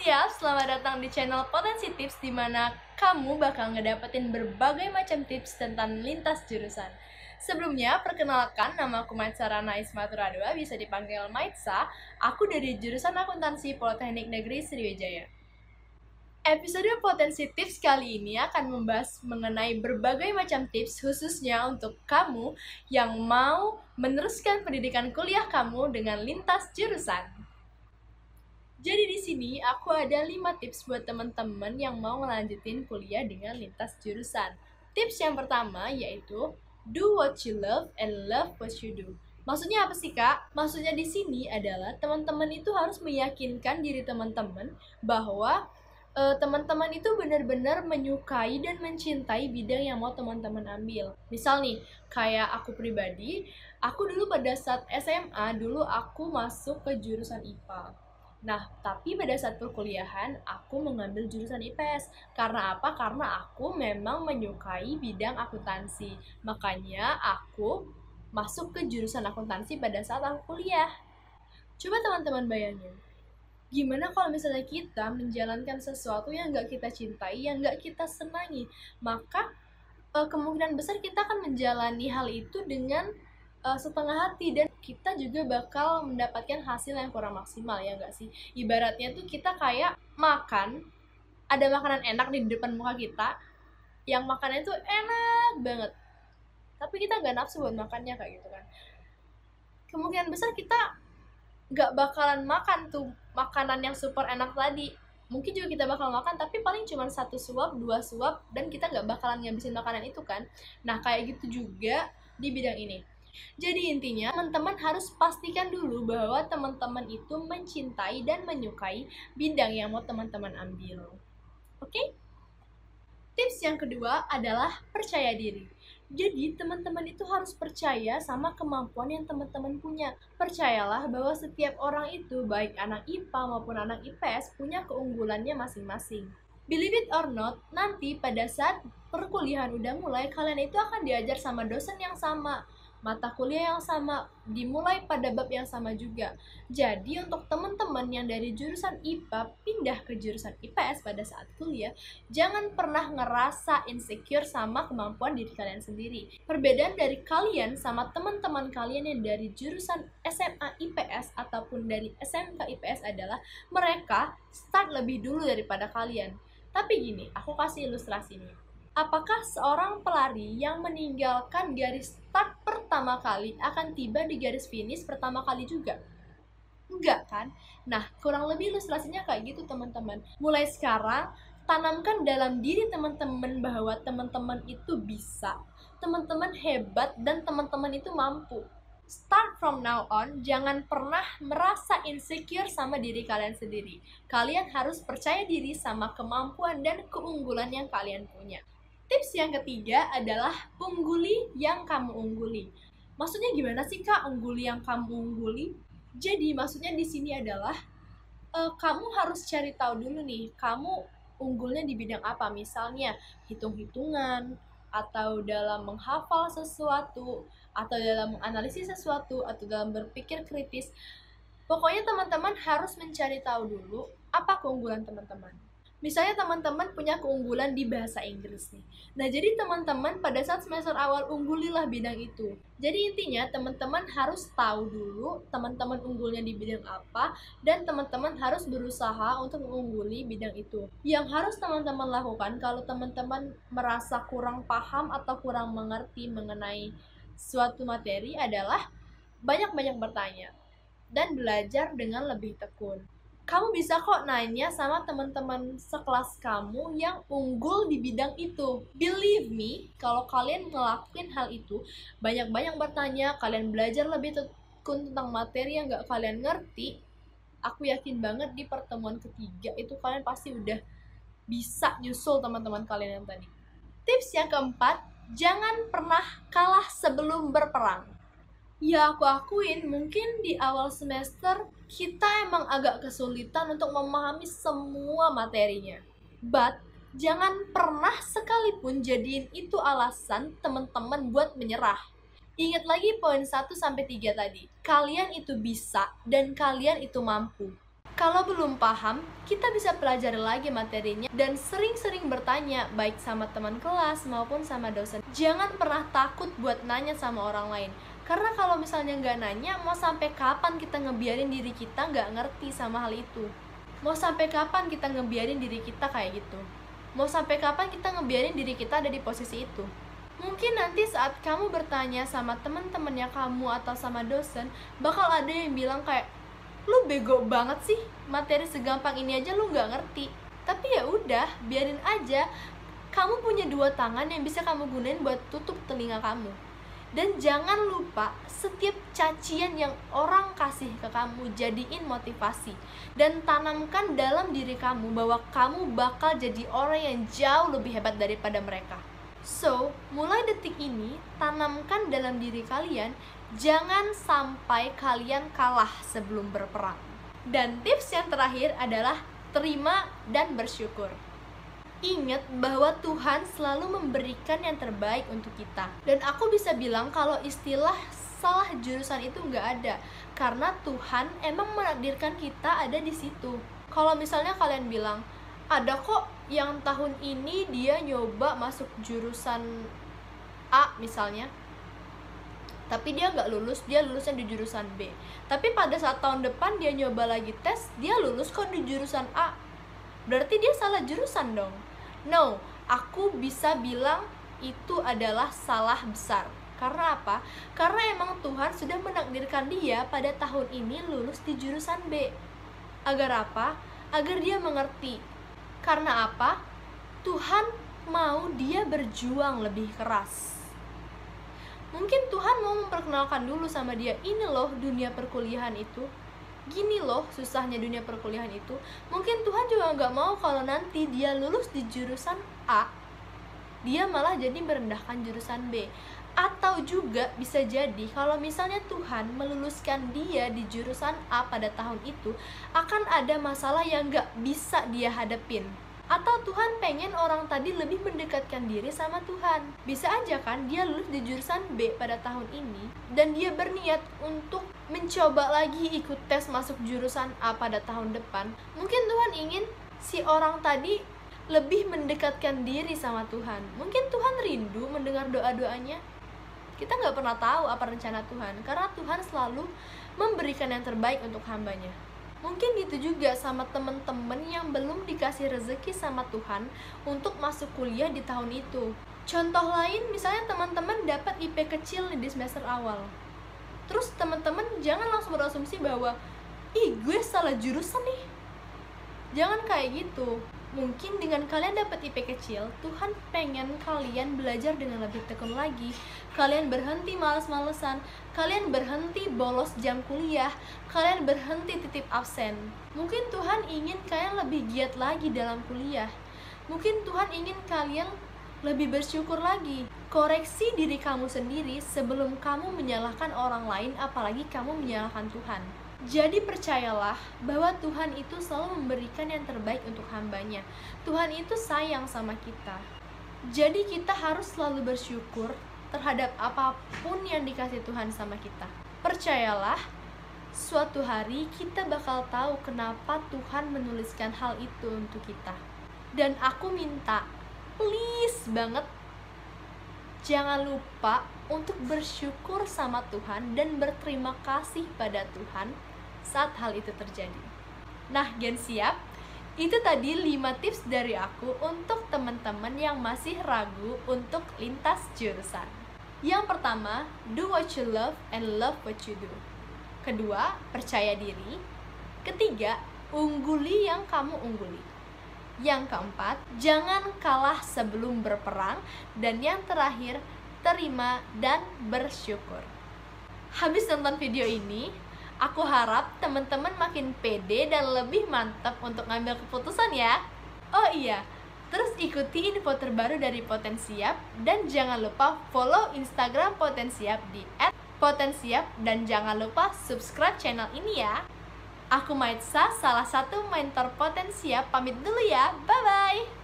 Siap, selamat datang di channel Potensi Tips di mana kamu bakal ngedapetin berbagai macam tips tentang lintas jurusan. Sebelumnya, perkenalkan, nama aku Maitsa Rana Ismaturadawa, bisa dipanggil Maitsa. Aku dari jurusan Akuntansi Politeknik Negeri Sriwijaya. Episode Potensi Tips kali ini akan membahas mengenai berbagai macam tips khususnya untuk kamu yang mau meneruskan pendidikan kuliah kamu dengan lintas jurusan. Jadi di sini aku ada 5 tips buat teman-teman yang mau ngelanjutin kuliah dengan lintas jurusan. Tips yang pertama yaitu do what you love and love what you do. Maksudnya apa sih, Kak? Maksudnya di sini adalah teman-teman itu harus meyakinkan diri teman-teman bahwa teman-teman itu benar-benar menyukai dan mencintai bidang yang mau teman-teman ambil. Misal nih, kayak aku pribadi, aku dulu pada saat SMA, dulu aku masuk ke jurusan IPA. Nah, tapi pada saat perkuliahan, aku mengambil jurusan IPS. Karena apa? Karena aku memang menyukai bidang akuntansi. Makanya aku masuk ke jurusan akuntansi pada saat aku kuliah. Coba teman-teman bayangin, gimana kalau misalnya kita menjalankan sesuatu yang nggak kita cintai, yang nggak kita senangi, maka kemungkinan besar kita akan menjalani hal itu dengan setengah hati dan kita juga bakal mendapatkan hasil yang kurang maksimal, ya nggak sih? Ibaratnya tuh kita kayak makan, ada makanan enak di depan muka kita, yang makannya tuh enak banget, tapi kita nggak nafsu buat makannya kayak gitu kan. Kemungkinan besar kita nggak bakalan makan tuh makanan yang super enak tadi. Mungkin juga kita bakal makan, tapi paling cuma 1 suap, 2 suap, dan kita nggak bakalan ngabisin makanan itu kan. Nah, kayak gitu juga di bidang ini. Jadi intinya, teman-teman harus pastikan dulu bahwa teman-teman itu mencintai dan menyukai bidang yang mau teman-teman ambil. Oke? Tips yang kedua adalah percaya diri. Jadi teman-teman itu harus percaya sama kemampuan yang teman-teman punya. Percayalah bahwa setiap orang itu, baik anak IPA maupun anak IPS, punya keunggulannya masing-masing. Believe it or not, nanti pada saat perkuliahan udah mulai, kalian itu akan diajar sama dosen yang sama, mata kuliah yang sama, dimulai pada bab yang sama juga. Jadi untuk teman-teman yang dari jurusan IPA pindah ke jurusan IPS pada saat kuliah, jangan pernah ngerasa insecure sama kemampuan diri kalian sendiri. Perbedaan dari kalian sama teman-teman kalian yang dari jurusan SMA IPS ataupun dari SMK IPS adalah mereka start lebih dulu daripada kalian. Tapi gini, aku kasih ilustrasi nih. Apakah seorang pelari yang meninggalkan garis start pertama kali akan tiba di garis finish pertama kali juga? Enggak kan? Nah, kurang lebih ilustrasinya kayak gitu teman-teman. Mulai sekarang, tanamkan dalam diri teman-teman bahwa teman-teman itu bisa, teman-teman hebat, dan teman-teman itu mampu. Start from now on, jangan pernah merasa insecure sama diri kalian sendiri. Kalian harus percaya diri sama kemampuan dan keunggulan yang kalian punya. Tips yang ketiga adalah ungguli yang kamu ungguli. Maksudnya gimana sih, Kak, ungguli yang kamu ungguli? Jadi maksudnya di sini adalah kamu harus cari tahu dulu nih, kamu unggulnya di bidang apa. Misalnya hitung-hitungan, atau dalam menghafal sesuatu, atau dalam menganalisis sesuatu, atau dalam berpikir kritis. Pokoknya teman-teman harus mencari tahu dulu apa keunggulan teman-teman. Misalnya teman-teman punya keunggulan di bahasa Inggris nih. Nah, jadi teman-teman pada saat semester awal unggulilah bidang itu. Jadi intinya teman-teman harus tahu dulu teman-teman unggulnya di bidang apa, dan teman-teman harus berusaha untuk mengungguli bidang itu. Yang harus teman-teman lakukan kalau teman-teman merasa kurang paham atau kurang mengerti mengenai suatu materi adalah banyak-banyak bertanya dan belajar dengan lebih tekun. Kamu bisa kok nanya sama teman-teman sekelas kamu yang unggul di bidang itu. Believe me, kalau kalian ngelakuin hal itu, banyak-banyak bertanya, kalian belajar lebih tekun tentang materi yang gak kalian ngerti, aku yakin banget di pertemuan ketiga itu kalian pasti udah bisa nyusul teman-teman kalian yang tadi. Tips yang keempat, jangan pernah kalah sebelum berperang. Ya, aku akuin mungkin di awal semester kita emang agak kesulitan untuk memahami semua materinya. But jangan pernah sekalipun jadiin itu alasan teman-teman buat menyerah. Ingat lagi poin 1-3 tadi. Kalian itu bisa dan kalian itu mampu. Kalau belum paham, kita bisa pelajari lagi materinya dan sering-sering bertanya, baik sama teman kelas maupun sama dosen. Jangan pernah takut buat nanya sama orang lain. Karena kalau misalnya nggak nanya, mau sampai kapan kita ngebiarin diri kita nggak ngerti sama hal itu? Mau sampai kapan kita ngebiarin diri kita kayak gitu? Mau sampai kapan kita ngebiarin diri kita ada di posisi itu? Mungkin nanti saat kamu bertanya sama teman-temannya kamu atau sama dosen, bakal ada yang bilang kayak, lu bego banget sih, materi segampang ini aja lu nggak ngerti. Tapi ya udah, biarin aja. Kamu punya 2 tangan yang bisa kamu gunain buat tutup telinga kamu. Dan jangan lupa, setiap cacian yang orang kasih ke kamu jadiin motivasi. Dan tanamkan dalam diri kamu bahwa kamu bakal jadi orang yang jauh lebih hebat daripada mereka. So, mulai detik ini, tanamkan dalam diri kalian, jangan sampai kalian kalah sebelum berperang. Dan tips yang terakhir adalah terima dan bersyukur. Ingat bahwa Tuhan selalu memberikan yang terbaik untuk kita. Dan aku bisa bilang kalau istilah salah jurusan itu nggak ada, karena Tuhan emang menakdirkan kita ada di situ. Kalau misalnya kalian bilang, ada kok yang tahun ini dia nyoba masuk jurusan A misalnya, tapi dia nggak lulus, dia lulusnya di jurusan B. Tapi pada saat tahun depan dia nyoba lagi tes, dia lulus kok di jurusan A. Berarti dia salah jurusan dong. No, aku bisa bilang itu adalah salah besar. Karena apa? Karena emang Tuhan sudah menakdirkan dia pada tahun ini lulus di jurusan B. Agar apa? Agar dia mengerti. Karena apa? Tuhan mau dia berjuang lebih keras. Mungkin Tuhan mau memperkenalkan dulu sama dia, ini loh dunia perkuliahan itu, gini loh susahnya dunia perkuliahan itu. Mungkin Tuhan juga nggak mau kalau nanti dia lulus di jurusan A, dia malah jadi merendahkan jurusan B. Atau juga bisa jadi kalau misalnya Tuhan meluluskan dia di jurusan A pada tahun itu, akan ada masalah yang nggak bisa dia hadapin. Atau Tuhan pengen orang tadi lebih mendekatkan diri sama Tuhan. Bisa aja kan dia lulus di jurusan B pada tahun ini, dan dia berniat untuk mencoba lagi ikut tes masuk jurusan A pada tahun depan. Mungkin Tuhan ingin si orang tadi lebih mendekatkan diri sama Tuhan. Mungkin Tuhan rindu mendengar doa-doanya. Kita nggak pernah tahu apa rencana Tuhan, karena Tuhan selalu memberikan yang terbaik untuk hambanya. Mungkin gitu juga sama temen-temen yang belum dikasih rezeki sama Tuhan untuk masuk kuliah di tahun itu. Contoh lain, misalnya teman-teman dapat IP kecil di semester awal. Terus teman-teman jangan langsung berasumsi bahwa, ih gue salah jurusan nih. Jangan kayak gitu. Mungkin dengan kalian dapat IP kecil, Tuhan pengen kalian belajar dengan lebih tekun lagi. Kalian berhenti males-malesan, kalian berhenti bolos jam kuliah, kalian berhenti titip absen. Mungkin Tuhan ingin kalian lebih giat lagi dalam kuliah. Mungkin Tuhan ingin kalian lebih bersyukur lagi. Koreksi diri kamu sendiri sebelum kamu menyalahkan orang lain, apalagi kamu menyalahkan Tuhan. Jadi percayalah bahwa Tuhan itu selalu memberikan yang terbaik untuk hambanya. Tuhan itu sayang sama kita. Jadi kita harus selalu bersyukur terhadap apapun yang dikasih Tuhan sama kita. Percayalah, suatu hari kita bakal tahu kenapa Tuhan menuliskan hal itu untuk kita. Dan aku minta, please banget, jangan lupa untuk bersyukur sama Tuhan dan berterima kasih pada Tuhan saat hal itu terjadi. Nah, Gen siap? Itu tadi 5 tips dari aku untuk teman-teman yang masih ragu untuk lintas jurusan. Yang pertama, do what you love and love what you do. Kedua, percaya diri. Ketiga, ungguli yang kamu ungguli. Yang keempat, jangan kalah sebelum berperang. Dan yang terakhir, terima dan bersyukur. Habis nonton video ini, aku harap teman-teman makin pede dan lebih mantap untuk ngambil keputusan ya. Oh iya, terus ikuti info terbaru dari Potensiap dan jangan lupa follow Instagram Potensiap di @potensiap dan jangan lupa subscribe channel ini ya. Aku Maitsa, salah satu mentor Potensiap, pamit dulu ya. Bye-bye.